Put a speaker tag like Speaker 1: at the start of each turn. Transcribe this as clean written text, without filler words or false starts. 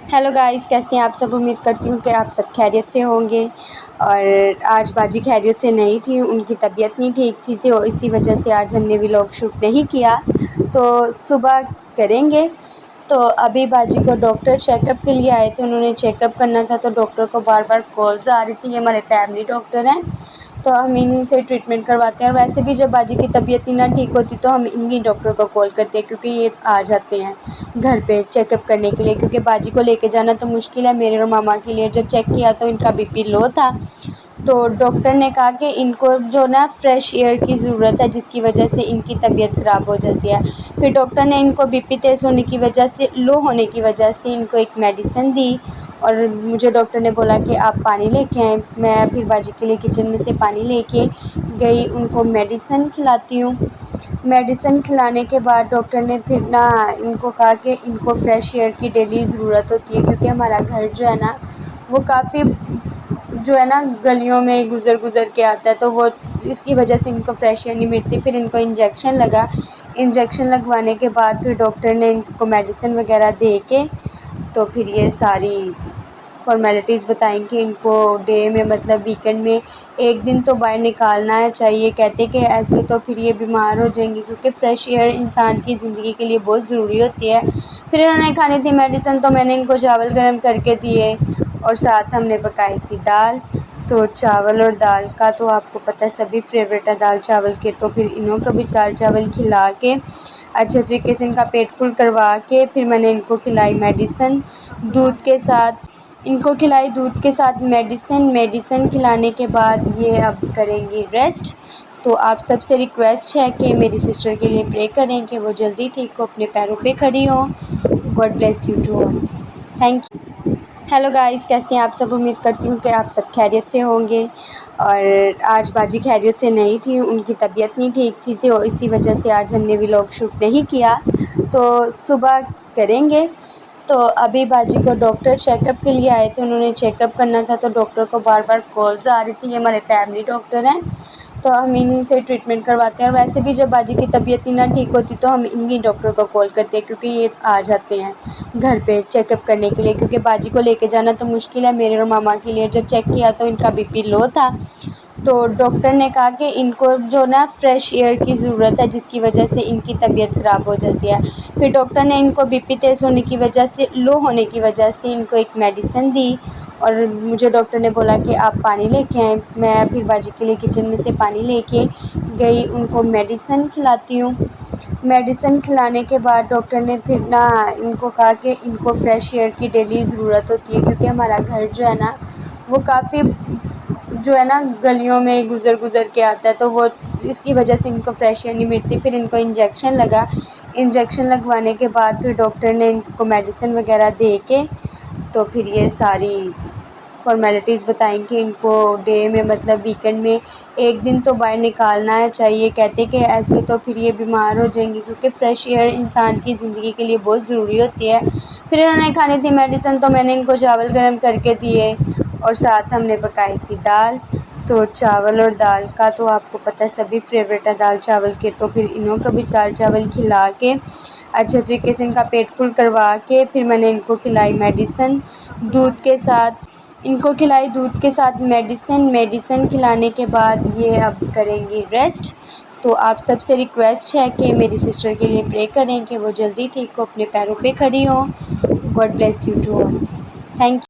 Speaker 1: Hello guys, कैसे हैं आप सब। उम्मीद करती हूँ कि आप सब खैरियत से होंगे। और आज बाजी खैरियत से नहीं थी, उनकी तबीयत नहीं ठीक थी तो इसी वजह से आज हमने व्लॉग शूट नहीं किया, तो सुबह करेंगे। तो अभी बाजी को डॉक्टर चेकअप के लिए आए थे, उन्होंने चेकअप करना था तो डॉक्टर को बार बार कॉल्स आ रही थी। ये हमारे फैमिली डॉक्टर हैं तो हम इन्हीं से ट्रीटमेंट करवाते हैं। और वैसे भी जब बाजी की तबीयत ही ना ठीक होती तो हम इन्हीं डॉक्टर को कॉल करते हैं, क्योंकि ये आ जाते हैं घर पे चेकअप करने के लिए। क्योंकि बाजी को लेके जाना तो मुश्किल है मेरे और मामा के लिए। जब चेक किया तो इनका बीपी लो था, तो डॉक्टर ने कहा कि इनको जो ना फ्रेश एयर की ज़रूरत है, जिसकी वजह से इनकी तबीयत ख़राब हो जाती है। फिर डॉक्टर ने इनको बीपी तेज़ होने की वजह से, लो होने की वजह से इनको एक मेडिसिन दी। और मुझे डॉक्टर ने बोला कि आप पानी लेके आएँ। मैं फिर बाजी के लिए किचन में से पानी लेके गई, उनको मेडिसिन खिलाती हूँ। मेडिसिन खिलाने के बाद डॉक्टर ने फिर ना इनको कहा कि इनको फ्रेश एयर की डेली ज़रूरत होती है, क्योंकि हमारा घर जो है ना वो काफ़ी जो है ना गलियों में गुज़र के आता है, तो वो इसकी वजह से इनको फ्रेश एयर नहीं मिलती। फिर इनको इंजेक्शन लगा। इंजेक्शन लगवाने के बाद फिर डॉक्टर ने इसको मेडिसिन वगैरह दे के तो फिर ये सारी फ़ॉर्मेलिटीज़ बताई कि इनको डे में, मतलब वीकेंड में एक दिन तो बाहर निकालना चाहिए। कहते कि ऐसे तो फिर ये बीमार हो जाएंगी, क्योंकि फ़्रेश एयर इंसान की ज़िंदगी के लिए बहुत ज़रूरी होती है। फिर इन्होंने खानी थी मेडिसिन, तो मैंने इनको चावल गर्म करके दिए और साथ हमने पकाई थी दाल। तो चावल और दाल का तो आपको पता है सभी फेवरेट है दाल चावल के, तो फिर इन्हों को भी दाल चावल खिला के अच्छे तरीके से इनका पेट फुल करवा के फिर मैंने इनको खिलाई मेडिसिन दूध के साथ। इनको खिलाई दूध के साथ मेडिसिन खिलाने के बाद ये अब करेंगी रेस्ट। तो आप सबसे रिक्वेस्ट है कि मेरी सिस्टर के लिए प्रे करें कि वो जल्दी ठीक हो, अपने पैरों पे खड़ी हो। God bless you to all. Thank you. Hello guys, कैसे हैं आप सब। उम्मीद करती हूँ कि आप सब खैरियत से होंगे। और आज बाजी खैरियत से नहीं थी, उनकी तबीयत नहीं ठीक थी तो इसी वजह से आज हमने व्लॉग शूट नहीं किया, तो सुबह करेंगे। तो अभी बाजी को डॉक्टर चेकअप के लिए आए थे, उन्होंने चेकअप करना था तो डॉक्टर को बार बार कॉल्स आ रही थी। ये हमारे फैमिली डॉक्टर हैं तो हम इन्हीं से ट्रीटमेंट करवाते हैं। और वैसे भी जब बाजी की तबीयत ही ना ठीक होती तो हम इन्हीं डॉक्टर को कॉल करते हैं, क्योंकि ये आ जाते हैं घर पे चेकअप करने के लिए। क्योंकि बाजी को लेके जाना तो मुश्किल है मेरे और मामा के लिए। जब चेक किया तो इनका बीपी लो था, तो डॉक्टर ने कहा कि इनको जो ना फ्रेश एयर की ज़रूरत है, जिसकी वजह से इनकी तबीयत ख़राब हो जाती है। फिर डॉक्टर ने इनको बीपी तेज़ होने की वजह से, लो होने की वजह से इनको एक मेडिसिन दी। और मुझे डॉक्टर ने बोला कि आप पानी लेके आएँ। मैं फिर बाजी के लिए किचन में से पानी लेके गई, उनको मेडिसिन खिलाती हूँ। मेडिसिन खिलाने के बाद डॉक्टर ने फिर ना इनको कहा कि इनको फ्रेश एयर की डेली ज़रूरत होती है, क्योंकि हमारा घर जो है ना वो काफ़ी जो है ना गलियों में गुज़र के आता है, तो वो इसकी वजह से इनको फ्रेश एयर नहीं मिलती। फिर इनको इंजेक्शन लगा। इंजेक्शन लगवाने के बाद फिर डॉक्टर ने इसको मेडिसिन वगैरह दे के तो फिर ये सारी फ़ॉर्मेलिटीज़ बताई कि इनको डे में, मतलब वीकेंड में एक दिन तो बाहर निकालना चाहिए। कहते कि ऐसे तो फिर ये बीमार हो जाएंगी, क्योंकि फ़्रेश एयर इंसान की ज़िंदगी के लिए बहुत ज़रूरी होती है। फिर इन्होंने खानी थी मेडिसिन, तो मैंने इनको चावल गर्म करके दिए और साथ हमने पकाई थी दाल। तो चावल और दाल का तो आपको पता है सभी फेवरेट है दाल चावल के, तो फिर इन्हों को भी दाल चावल खिला के अच्छे तरीके से इनका पेट फुल करवा के फिर मैंने इनको खिलाई मेडिसिन दूध के साथ। इनको खिलाई दूध के साथ मेडिसिन खिलाने के बाद ये अब करेंगी रेस्ट। तो आप सबसे रिक्वेस्ट है कि मेरी सिस्टर के लिए प्रे करें कि वो जल्दी ठीक हो, अपने पैरों पे खड़ी हो। God bless you to all. Thank you.